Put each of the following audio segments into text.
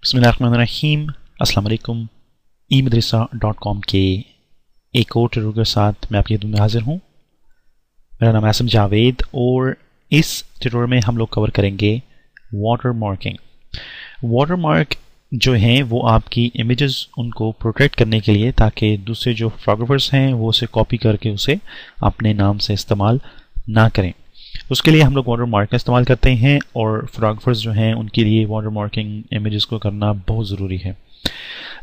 बिस्मिल्लाहिर्रहमानिर्रहीम। अस्सलाम वालेकुम। eMadrasa.com के एक और ट्यूटोरियल के साथ मैं आपकी खिदमत में हाजिर हूँ। मेरा नाम आसिम जावेद और इस ट्यूटोरियल में हम लोग कवर करेंगे वाटर मार्किंग। वाटर मार्क जो हैं वो आपकी इमेजेस उनको प्रोटेक्ट करने के लिए, ताकि दूसरे जो फोटोग्राफर्स हैं वो उसे कॉपी करके उसे अपने नाम से इस्तेमाल ना करें। उसके लिए हम लोग वाटर मार्क का इस्तेमाल करते हैं और फोटोग्राफर्स जो हैं उनके लिए वाटर मार्किंग इमेजेस को करना बहुत ज़रूरी है।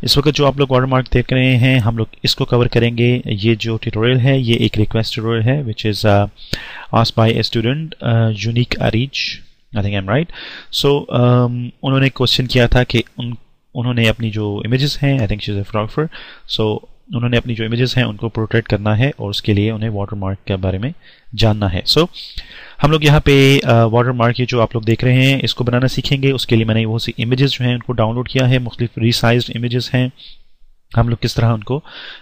इस वक्त जो आप लोग वाटर मार्क देख रहे हैं हम लोग इसको कवर करेंगे। ये जो ट्यूटोरियल है ये एक रिक्वेस्ट ट्यूटोरियल है which is asked by a student unique Areej, I think I am right. So उन्होंने क्वेश्चन किया था कि उन्होंने अपनी जो इमेजेस हैं, I think she is a photographer, so उन्होंने अपनी जो इमेजेस हैं उनको प्रोटेक्ट करना है और उसके लिए उन्हें वाटर मार्क के बारे में जानना है। सो हम लोग यहाँ पे वाटर मार्क ये जो आप लोग देख रहे हैं इसको बनाना सीखेंगे। उसके लिए मैंने वो सी इमेजेस जो हैं उनको डाउनलोड किया है। मुख्तलिफ रीसाइज्ड इमेजेस हैं, हम लोग किस तरह उनको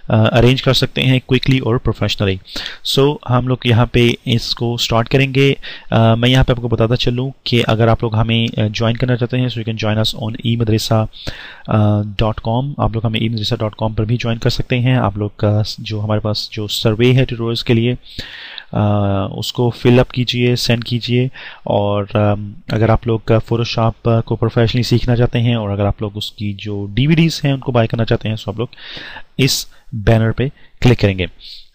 अरेंज कर सकते हैं क्विकली और प्रोफेशनली। सो हम लोग यहाँ पे इसको स्टार्ट करेंगे। मैं यहाँ पे आपको बताता चलूँ कि अगर आप लोग हमें ज्वाइन करना चाहते हैं so you can join us on eMadrasa.com। आप लोग हमें eMadrasa.com पर भी ज्वाइन कर सकते हैं। आप लोग का जो हमारे पास जो सर्वे है ट्यूटोरियल्स के लिए उसको फिलअप कीजिए, सेंड कीजिए। और अगर आप लोग फोटोशॉप को प्रोफेशनली सीखना चाहते हैं और अगर आप लोग उसकी जो डीवीडीज हैं उनको बाय करना चाहते हैं तो आप लोग इस बैनर पे क्लिक करेंगे।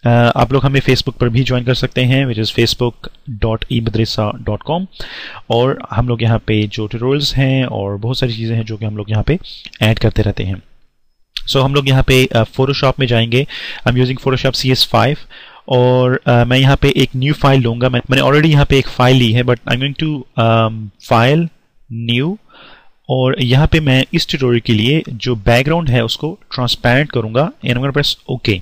आप लोग हमें फेसबुक पर भी ज्वाइन कर सकते हैं विच इज़ facebook.eMadrasa.com। और हम लोग यहाँ पे जो ट्यूटोरियल्स हैं और बहुत सारी चीज़ें हैं जो कि हम लोग यहाँ पे ऐड करते रहते हैं। सो हम लोग यहाँ पे फोटोशॉप में जाएंगे। I am using Photoshop CS5 और मैं यहाँ पे एक न्यू फाइल लूँगा। मैंने ऑलरेडी यहाँ पे एक फाइल ली है but I am going to file new, और यहाँ पे मैं इस ट्यूटोरियल के लिए जो बैकग्राउंड है उसको ट्रांसपेरेंट करूँगा and I am going to press okay.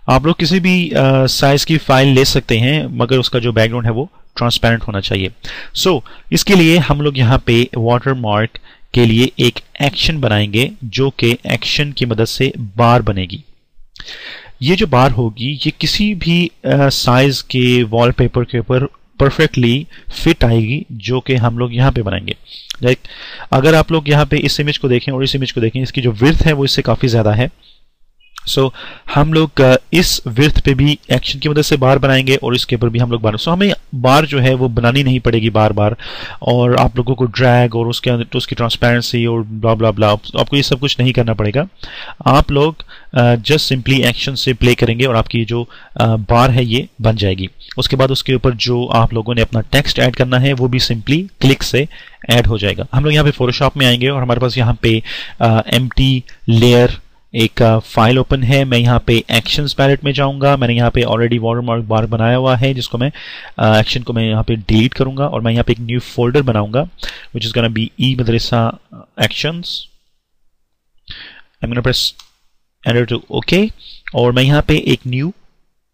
आप लोग किसी भी साइज की फाइल ले सकते हैं मगर उसका जो बैकग्राउंड है वो ट्रांसपेरेंट होना चाहिए। सो इसके लिए हम लोग यहाँ पे वाटर मार्क के लिए एक एक्शन बनाएंगे जो कि एक्शन की मदद से बार बनेगी। ये जो बार होगी ये किसी भी साइज के वॉलपेपर के ऊपर परफेक्टली फिट आएगी जो कि हम लोग यहाँ पे बनाएंगे। लाइक अगर आप लोग यहाँ पे इस इमेज को देखें और इस इमेज को देखें, इसकी जो विड्थ है वो इससे काफ़ी ज़्यादा है। सो हम लोग इस विड्थ पे भी एक्शन की मदद से बार बनाएंगे और इसके ऊपर भी हम लोग बार। सो हमें बार जो है वो बनानी नहीं पड़ेगी बार बार, और आप लोगों को ड्रैग और उसके अंदर उसकी ट्रांसपेरेंसी और ब्ला ब्ला ब्ला आपको ये सब कुछ नहीं करना पड़ेगा। आप लोग जस्ट सिंपली एक्शन से प्ले करेंगे और आपकी जो बार है ये बन जाएगी। उसके बाद उसके ऊपर जो आप लोगों ने अपना टेक्स्ट ऐड करना है वो भी सिंपली क्लिक से ऐड हो जाएगा। हम लोग यहाँ पे फोटोशॉप में आएंगे और हमारे पास यहाँ पे एम्प्टी लेयर एक फाइल ओपन है। मैं यहाँ पे एक्शंस पैलेट में जाऊंगा। मैंने यहाँ पे ऑलरेडी वाटरमार्क बार बनाया हुआ है जिसको मैं एक्शन को मैं यहाँ पे डिलीट करूंगा और मैं यहाँ पे एक न्यू फोल्डर बनाऊंगा which is gonna be eMadrasa actions. I am gonna press enter to okay और मैं यहाँ पे एक न्यू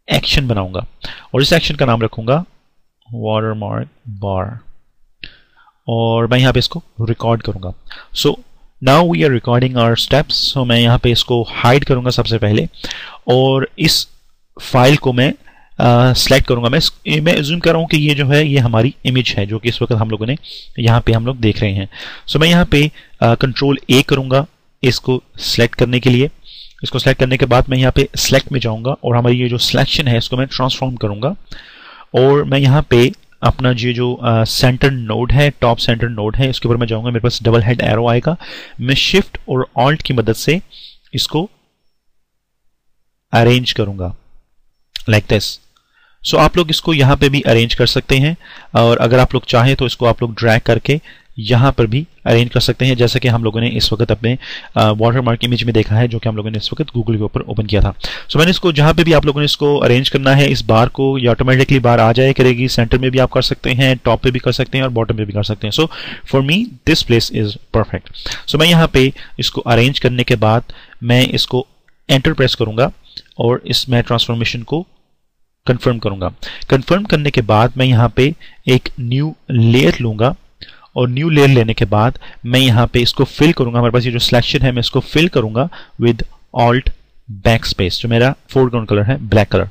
एक्शन बनाऊंगा और इस एक्शन का नाम रखूंगा वाटरमार्क बार और मैं यहाँ पे इसको रिकॉर्ड करूंगा। So now we are recording our steps. So मैं यहाँ पे इसको हाइड करूंगा सबसे पहले और इस फाइल को मैं सेलेक्ट करूंगा। मैं अज्यूम कर रहा हूँ कि ये जो है ये हमारी इमेज है जो कि इस वक्त हम लोगों ने यहाँ पे हम लोग देख रहे हैं। सो मैं यहाँ पे कंट्रोल A करूंगा इसको सिलेक्ट करने के लिए। इसको सिलेक्ट करने के बाद मैं यहाँ पे सिलेक्ट में जाऊंगा और हमारी ये जो सिलेक्शन है इसको मैं ट्रांसफॉर्म करूंगा और मैं यहाँ पे अपना ये जो सेंटर नोड है, टॉप सेंटर नोड है, इसके ऊपर मैं जाऊंगा। मेरे पास डबल हेड एरो आएगा। मैं शिफ्ट और ऑल्ट की मदद से इसको अरेंज करूंगा लाइक दिस। सो आप लोग इसको यहां पे भी अरेंज कर सकते हैं और अगर आप लोग चाहें तो इसको आप लोग ड्रैग करके यहां पर भी अरेंज कर सकते हैं, जैसे कि हम लोगों ने इस वक्त अपने वाटरमार्क इमेज में देखा है जो कि हम लोगों ने इस वक्त गूगल के ऊपर ओपन किया था। सो मैंने इसको जहां पे भी आप लोगों ने इसको अरेंज करना है इस बार को ये ऑटोमेटिकली बार आ जाए करेगी। सेंटर में भी आप कर सकते हैं, टॉप पे भी कर सकते हैं और बॉटम पे भी कर सकते हैं। So for me this place is perfect. So मैं यहाँ पे इसको अरेंज करने के बाद मैं इसको एंटर प्रेस करूंगा और इसमें ट्रांसफॉर्मेशन को कंफर्म करूंगा। कंफर्म करने के बाद मैं यहाँ पे एक न्यू लेयर लूंगा और न्यू लेयर लेने के बाद मैं यहाँ पे इसको फिल करूंगा। हमारे पास ये जो सिलेक्शन है मैं इसको फिल करूंगा विद ऑल्ट बैक स्पेस। जो मेरा फोरग्राउंड कलर है ब्लैक कलर,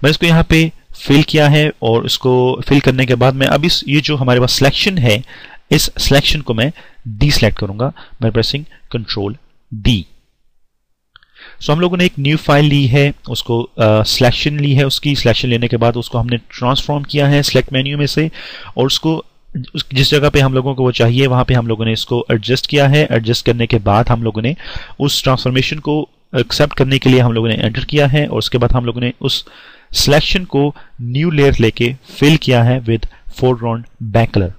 मैं इसको यहाँ पे फिल किया है और इसको फिल करने के बाद मैं अब इस ये जो हमारे पास सिलेक्शन है इस सिलेक्शन को मैं डीसेलेक्ट करूंगा बाय प्रेसिंग कंट्रोल डी। सो हम लोगों ने एक न्यू फाइल ली है, उसको सिलेक्शन ली है, उसकी सिलेक्शन लेने के बाद उसको हमने ट्रांसफॉर्म किया है सिलेक्ट मेन्यू में से, और उसको जिस जगह पे हम लोगों को वो चाहिए वहां पे हम लोगों ने इसको एडजस्ट किया है। एडजस्ट करने के बाद हम लोगों ने उस ट्रांसफॉर्मेशन को एक्सेप्ट करने के लिए हम लोगों ने एंटर किया है, और उसके बाद हम लोगों ने उस सिलेक्शन को न्यू लेयर लेके फिल किया है विद फोरग्राउंड बैक कलर।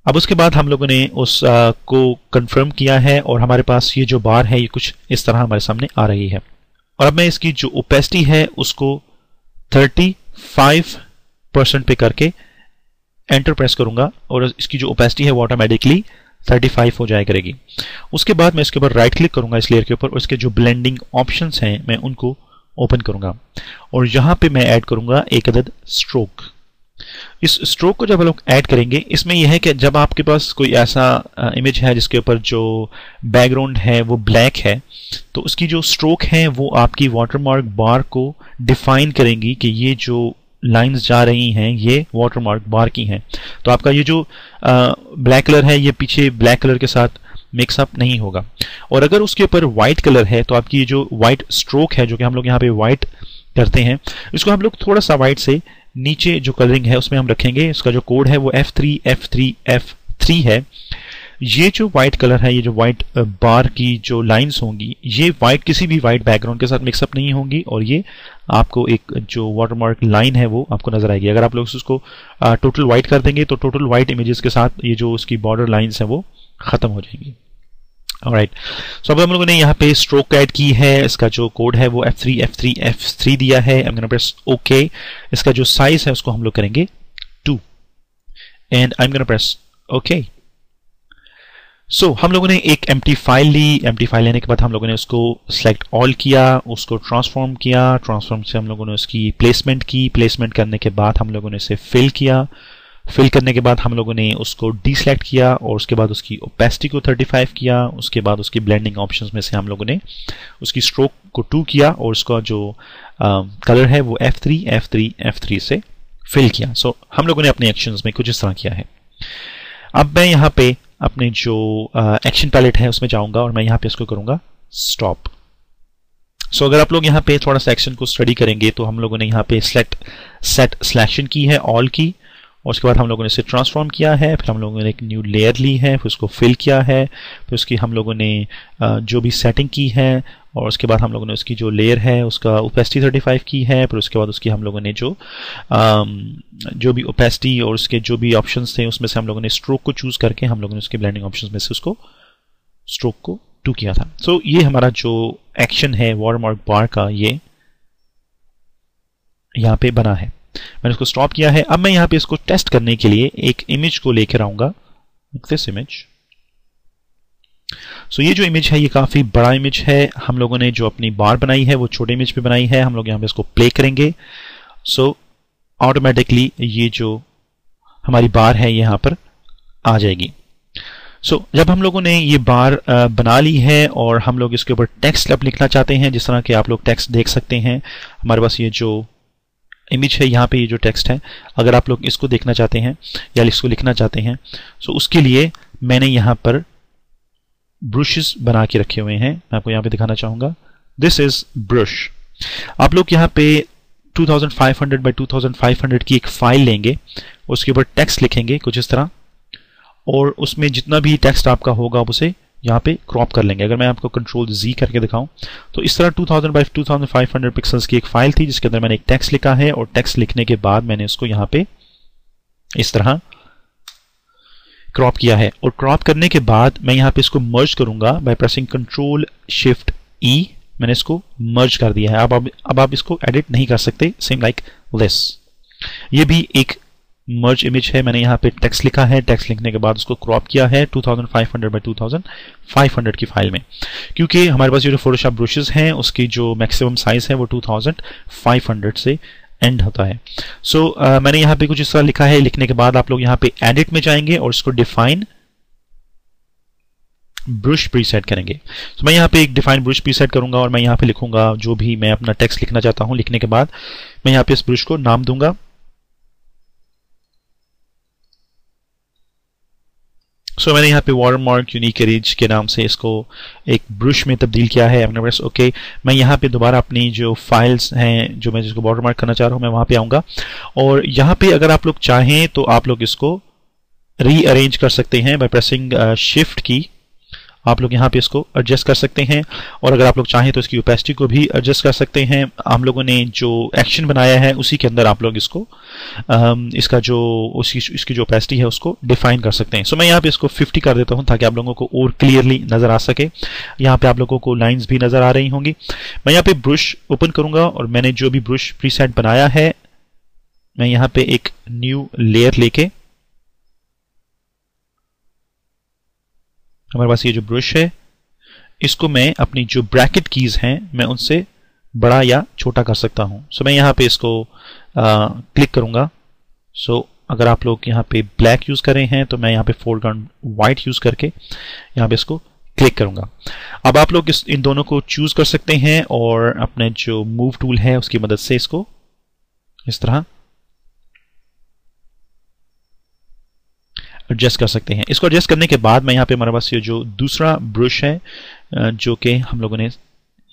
अब उसके बाद हम लोगों ने उस को कंफर्म किया है, और हमारे पास ये जो बार है ये कुछ इस तरह हमारे सामने आ रही है। और अब मैं इसकी जो ओपेसिटी है उसको 35% पे करके एंटर प्रेस करूंगा, और इसकी जो ओपेसिटी है वो ऑटोमेटिकली 35 हो जाया करेगी। उसके बाद मैं इसके ऊपर राइट क्लिक करूंगा इस लेयर के ऊपर, और इसके जो ब्लेंडिंग ऑप्शंस हैं मैं उनको ओपन करूंगा, और यहां पे मैं ऐड करूंगा एक अदद स्ट्रोक। इस स्ट्रोक को जब हम लोग ऐड करेंगे, इसमें यह है कि जब आपके पास कोई ऐसा इमेज है जिसके ऊपर जो बैकग्राउंड है वो ब्लैक है, तो उसकी जो स्ट्रोक है वो आपकी वाटरमार्क बार को डिफाइन करेंगी कि ये जो लाइंस जा रही हैं ये वाटरमार्क बार की हैं। तो आपका ये जो ब्लैक कलर है ये पीछे ब्लैक कलर के साथ मिक्सअप नहीं होगा। और अगर उसके ऊपर व्हाइट कलर है तो आपकी ये जो व्हाइट स्ट्रोक है, जो कि हम लोग यहाँ पे व्हाइट करते हैं, इसको हम लोग थोड़ा सा व्हाइट से नीचे जो कलरिंग है उसमें हम रखेंगे। इसका जो कोड है वो F3 है। ये जो व्हाइट कलर है, ये जो व्हाइट बार की जो लाइंस होंगी, ये व्हाइट किसी भी व्हाइट बैकग्राउंड के साथ मिक्सअप नहीं होंगी, और ये आपको एक जो वाटरमार्क लाइन है वो आपको नजर आएगी। अगर आप लोग उसको टोटल व्हाइट कर देंगे तो टोटल व्हाइट इमेजेस के साथ ये जो उसकी बॉर्डर लाइंस है वो खत्म हो जाएंगी। ऑलराइट, सो अब हम लोगों ने यहाँ पे स्ट्रोक ऐड की है। इसका जो कोड है वो F3 दिया है। I'm gonna press OK। इसका जो साइज है उसको हम लोग करेंगे 2 and I'm gonna press OK। सो हम लोगों ने एक एम्प्टी फाइल ली। एम्प्टी फाइल लेने के बाद हम लोगों ने उसको सेलेक्ट ऑल किया, उसको ट्रांसफॉर्म किया। ट्रांसफॉर्म से हम लोगों ने उसकी प्लेसमेंट की। प्लेसमेंट करने के बाद हम लोगों ने इसे फिल किया। फिल करने के बाद हम लोगों ने उसको डीसेलेक्ट किया, और उसके बाद उसकी ओपेसिटी को 35 किया। उसके बाद उसकी ब्लेंडिंग ऑप्शंस में से हम लोगों ने उसकी स्ट्रोक को 2 किया, और उसका जो कलर है वो F3 से फिल किया। सो हम लोगों ने अपने एक्शंस में कुछ इस तरह किया है। अब मैं यहाँ पे अपने जो एक्शन पैलेट है उसमें जाऊंगा, और मैं यहाँ पे इसको करूंगा स्टॉप। सो अगर आप लोग यहाँ पे थोड़ा सा एक्शन को स्टडी करेंगे तो हम लोगों ने यहाँ पे सेट सिलेक्शन की है ऑल की, और उसके बाद हम लोगों ने इसे ट्रांसफॉर्म किया है। फिर हम लोगों ने एक न्यू लेयर ली है, फिर उसको फिल किया है, फिर उसकी हम लोगों ने जो भी सेटिंग की है, और उसके बाद हम लोगों ने उसकी जो लेयर है उसका ओपेसिटी 35 की है। फिर उसके बाद उसकी हम लोगों ने जो भी ओपेसिटी और उसके जो भी ऑप्शंस थे उसमें से हम लोगों ने स्ट्रोक को चूज करके हम लोगों ने उसके ब्लेंडिंग ऑप्शंस में से उसको स्ट्रोक को 2 किया था। सो ये हमारा जो एक्शन है वाटरमार्क बार का ये यहाँ पे बना है। मैंने इसको स्टॉप किया है। अब मैं यहाँ पे इसको टेस्ट करने के लिए एक इमेज को लेकर आऊंगा, दिस इमेज। सो ये जो इमेज है ये काफी बड़ा इमेज है। हम लोगों ने जो अपनी बार बनाई है वो छोटे इमेज पे बनाई है। हम लोग यहाँ पे इसको प्ले करेंगे। सो ऑटोमेटिकली ये जो हमारी बार है यहाँ पर आ जाएगी। सो जब हम लोगों ने ये बार बना ली है और हम लोग इसके ऊपर टेक्स्ट अब लिखना चाहते हैं, जिस तरह के आप लोग टेक्स्ट देख सकते हैं, हमारे पास ये जो इमेज है यहाँ पे ये जो टेक्स्ट है, अगर आप लोग इसको देखना चाहते हैं या इसको लिखना चाहते हैं, सो उसके लिए मैंने यहाँ पर ब्रशेस बना के रखे हुए हैं। मैं आपको यहाँ पे दिखाना चाहूंगा, दिस इज ब्रश। आप लोग यहाँ पे 2500 by 2500 की एक फाइल लेंगे, उसके ऊपर टेक्स्ट लिखेंगे कुछ इस तरह, और उसमें जितना भी टेक्स्ट आपका होगा आप उसे यहाँ पे क्रॉप कर लेंगे। अगर मैं आपको कंट्रोल Z करके दिखाऊं तो इस तरह 2000 by 2500 पिक्सल्स की एक फाइल थी जिसके अंदर मैंने एक टेक्स्ट लिखा है, और टेक्स्ट लिखने के बाद मैंने इसको यहाँ पे इस तरह क्रॉप किया है। और क्रॉप करने के बाद मैं यहाँ पे इसको मर्ज करूंगा by pressing control shift E। मैंने इसको मर्ज कर दिया है। अब आप इसको एडिट नहीं कर सकते, सेम लाइक दिस। ये भी एक मर्ज इमेज है। मैंने यहाँ पे टेक्स्ट लिखा है, टेक्स्ट लिखने के बाद उसको क्रॉप किया है 2500 by 2500 की फाइल में, क्योंकि हमारे पास ये जो फोटोशॉप ब्रशेस हैं उसकी जो मैक्सिमम साइज है वो 2500 से एंड होता है। सो मैंने यहाँ पे कुछ इस तरह लिखा है। लिखने के बाद आप लोग यहाँ पे एडिट में जाएंगे और इसको डिफाइन ब्रश प्रीसेट करेंगे। तो मैं यहाँ पे एक डिफाइन ब्रश प्रीसेट करूंगा, और मैं यहाँ पे लिखूंगा जो भी मैं अपना टेक्स्ट लिखना चाहता हूँ। लिखने के बाद मैं यहाँ पे इस ब्रश को नाम दूंगा सो मैंने यहाँ पे वाटरमार्क यूनिक इरेज के नाम से इसको एक ब्रश में तब्दील किया है। अपने पास ओके, मैं यहाँ पे दोबारा अपनी जो फाइल्स हैं जो मैं जिसको वाटरमार्क करना चाह रहा हूँ मैं वहाँ पे आऊँगा, और यहाँ पे अगर आप लोग चाहें तो आप लोग इसको रीअरेंज कर सकते हैं बाय प्रेसिंग शिफ्ट की। आप लोग यहाँ पे इसको एडजस्ट कर सकते हैं, और अगर आप लोग चाहें तो इसकी ओपेसिटी को भी एडजस्ट कर सकते हैं। हम लोगों ने जो एक्शन बनाया है उसी के अंदर आप लोग इसको इसका जो इसकी जो ओपेसिटी है उसको डिफाइन कर सकते हैं। सो मैं यहाँ पे इसको 50 कर देता हूँ ताकि आप लोगों को और क्लियरली नजर आ सके। यहाँ पे आप लोगों को लाइंस भी नजर आ रही होंगी। मैं यहाँ पे ब्रश ओपन करूंगा और मैंने जो भी ब्रश प्रीसेट बनाया है मैं यहाँ पे एक न्यू लेयर लेके, हमारे पास ये जो ब्रश है इसको मैं अपनी जो ब्रैकेट कीज हैं मैं उनसे बड़ा या छोटा कर सकता हूं। सो मैं यहाँ पे इसको क्लिक करूंगा। सो अगर आप लोग यहाँ पे ब्लैक यूज कर रहे हैं तो मैं यहाँ पे फोरग्राउंड वाइट यूज करके यहाँ पे इसको क्लिक करूंगा। अब आप लोग इन दोनों को चूज कर सकते हैं और अपने जो मूव टूल है उसकी मदद से इसको इस तरह एडजस्ट कर सकते हैं। इसको एडजस्ट करने के बाद मैं यहाँ पे हमारे पास ये जो दूसरा ब्रश है जो कि हम लोगों ने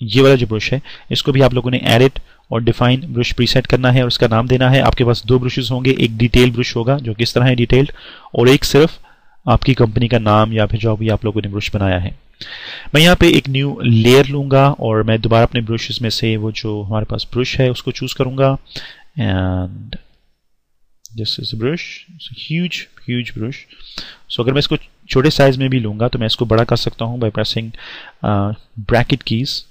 ये वाला जो ब्रश है इसको भी आप लोगों ने एडिट और डिफाइन ब्रश प्रीसेट करना है और उसका नाम देना है। आपके पास दो ब्रशेस होंगे, एक डिटेल ब्रश होगा जो कि इस तरह है डिटेल्ड, और एक सिर्फ आपकी कंपनी का नाम या फिर जो भी आप लोगों ने ब्रश बनाया है। मैं यहाँ पे एक न्यू लेयर लूंगा और मैं दोबारा अपने ब्रशेस में से वो जो हमारे पास ब्रश है उसको चूज करूंगा, and this is brush, huge brush. So अगर मैं इसको छोटे साइज में भी लूंगा तो मैं इसको बड़ा कर सकता हूं बाय प्रेसिंग ब्रैकेट कीज।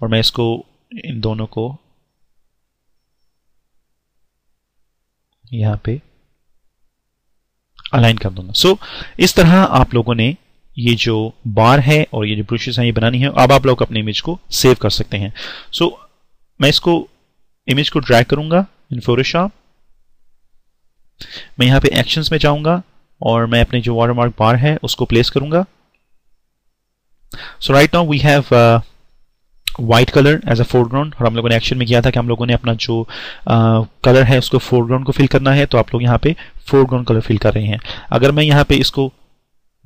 और मैं इसको इन दोनों को यहां पे अलाइन कर दूंगा। सो इस तरह आप लोगों ने ये जो बार है और ये जो ब्रशेस हैं ये बनानी है। अब आप लोग अपने इमेज को सेव कर सकते हैं। सो मैं इसको इमेज को ड्रैग करूंगा इन फोटोशॉप। मैं यहां पे एक्शंस में जाऊंगा और मैं अपने जो वाटरमार्क बार है उसको प्लेस करूंगा। So right now we have white colour as a foreground, और हम लोगों ने एक्शन में किया था कि हम लोगों ने अपना जो कलर है उसको फोरग्राउंड को फिल करना है, तो आप लोग यहाँ पे फोरग्राउंड कलर फिल कर रहे हैं। अगर मैं यहाँ पे इसको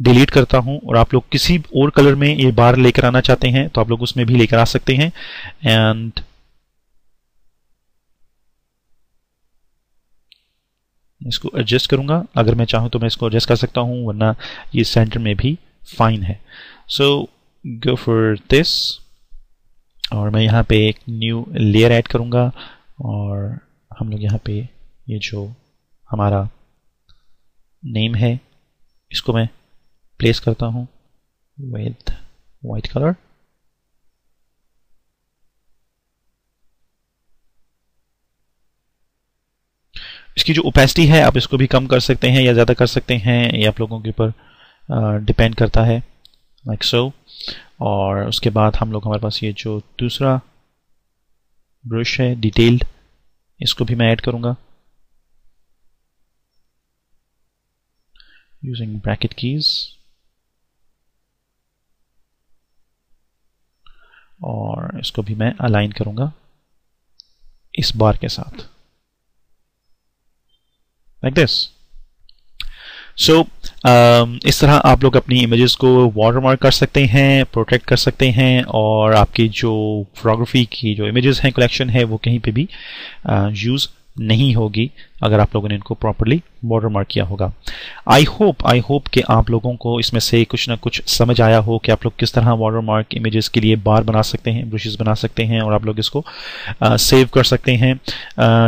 डिलीट करता हूं और आप लोग किसी और कलर में ये बार लेकर आना चाहते हैं तो आप लोग उसमें भी लेकर आ सकते हैं। एंड इसको एडजस्ट करूंगा, अगर मैं चाहूं तो मैं इसको एडजस्ट कर सकता हूं, वरना ये सेंटर में भी फाइन है। सो गो फॉर दिस, और मैं यहाँ पे एक न्यू लेयर ऐड करूंगा और हम लोग यहाँ पे ये जो हमारा नेम है इसको मैं प्लेस करता हूं विद व्हाइट कलर। इसकी जो ओपेसिटी है आप इसको भी कम कर सकते हैं या ज़्यादा कर सकते हैं, ये आप लोगों के ऊपर डिपेंड करता है, लाइक सो। और उसके बाद हम लोग हमारे पास ये जो दूसरा ब्रश है डिटेल्ड, इसको भी मैं ऐड करूंगा यूजिंग ब्रैकेट कीज, और इसको भी मैं अलाइन करूंगा इस बार के साथ, लाइक दिस। सो इस तरह आप लोग अपनी इमेजेस को वाटरमार्क कर सकते हैं, प्रोटेक्ट कर सकते हैं, और आपकी जो फोटोग्राफी की जो इमेजेस हैं, कलेक्शन है, वो कहीं पे भी यूज़ नहीं होगी अगर आप लोगों ने इनको प्रॉपरली वाटरमार्क किया होगा। आई होप कि आप लोगों को इसमें से कुछ ना कुछ समझ आया हो कि आप लोग किस तरह वाटरमार्क इमेजेस के लिए बार बना सकते हैं, ब्रशेस बना सकते हैं, और आप लोग इसको सेव कर सकते हैं।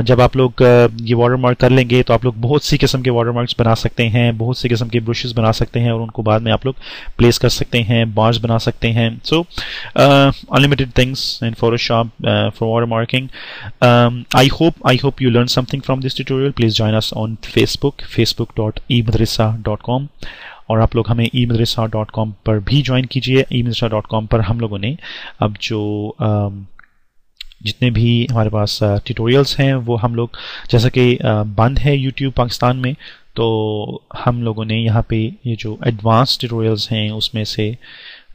जब आप लोग ये वाटरमार्क कर लेंगे तो आप लोग बहुत सी किस्म के वाटरमार्क्स बना सकते हैं, बहुत सी किस्म के ब्रशेस बना सकते हैं, और उनको बाद में आप लोग प्लेस कर सकते हैं, बार्स बना सकते हैं। So unlimited things in Photoshop for watermarking. I hope you learned something from this tutorial. Please join us on facebook.emadrasa.com, और आप लोग हमें emadrasa.com पर भी ज्वाइन कीजिए। emadrasa.com पर हम लोगों ने अब जो जितने भी हमारे पास ट्यूटोरियल्स हैं वो हम लोग, जैसा कि बंद है YouTube पाकिस्तान में, तो हम लोगों ने यहाँ पे ये जो एडवांस ट्यूटोरियल्स हैं उसमें से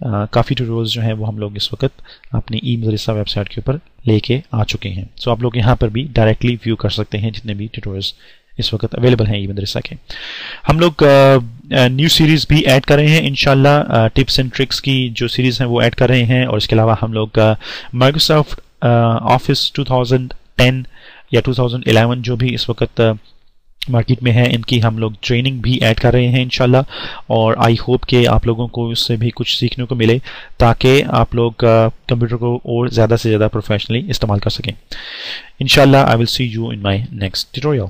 काफ़ी ट्यूटोरियल्स जो हैं वो हम लोग इस वक्त अपनी ई मदरसा वेबसाइट के ऊपर लेके आ चुके हैं। सो आप लोग यहाँ पर भी डायरेक्टली व्यू कर सकते हैं जितने भी ट्यूटोरियल्स इस वक्त अवेलेबल हैं ई मदरसा के। हम लोग न्यू सीरीज़ भी ऐड कर रहे हैं इंशाल्लाह, टिप्स एंड ट्रिक्स की जो सीरीज़ हैं वो ऐड कर रहे हैं, और इसके अलावा हम लोग माइक्रोसॉफ्ट ऑफिस 2010 या 2011 जो भी इस वक्त मार्केट में है इनकी हम लोग ट्रेनिंग भी ऐड कर रहे हैं इंशाल्लाह, और आई होप कि आप लोगों को इससे भी कुछ सीखने को मिले ताकि आप लोग कंप्यूटर को और ज़्यादा से ज़्यादा प्रोफेशनली इस्तेमाल कर सकें। इंशाल्लाह I will see you in my next tutorial.